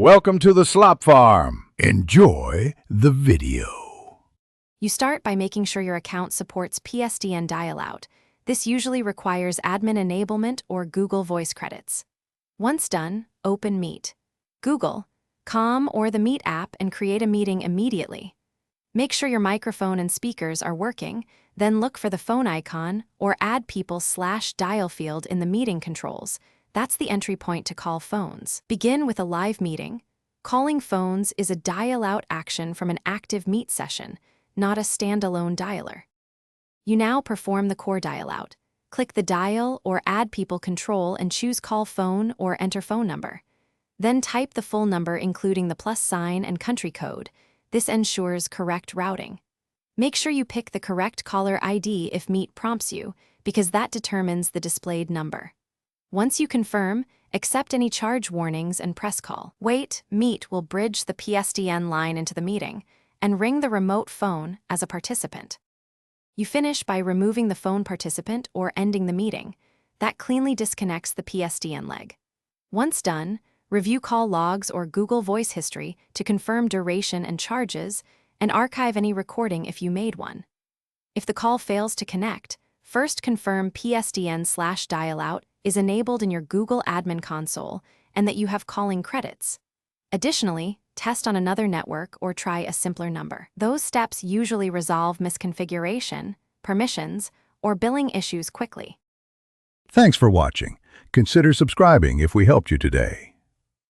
Welcome to the Slop Farm. Enjoy the video. You start by making sure your account supports PSTN dial-out. This usually requires admin enablement or Google Voice credits. Once done, open Meet. Google.com or the Meet app and create a meeting immediately. Make sure your microphone and speakers are working, then look for the phone icon or add people/dial field in the meeting controls. That's the entry point to call phones. Begin with a live meeting. Calling phones is a dial-out action from an active Meet session, not a standalone dialer. You now perform the core dial-out. Click the Dial or Add People control and choose Call Phone or Enter Phone Number. Then type the full number including the plus sign and country code. This ensures correct routing. Make sure you pick the correct caller ID if Meet prompts you, because that determines the displayed number. Once you confirm, accept any charge warnings and press call. Wait, Meet will bridge the PSTN line into the meeting and ring the remote phone as a participant. You finish by removing the phone participant or ending the meeting. That cleanly disconnects the PSTN leg. Once done, review call logs or Google Voice history to confirm duration and charges, and archive any recording if you made one. If the call fails to connect, first confirm PSTN/dial-out is enabled in your Google Admin Console and that you have calling credits. Additionally, test on another network or try a simpler number. Those steps usually resolve misconfiguration, permissions, or billing issues quickly. Thanks for watching. Consider subscribing if we helped you today.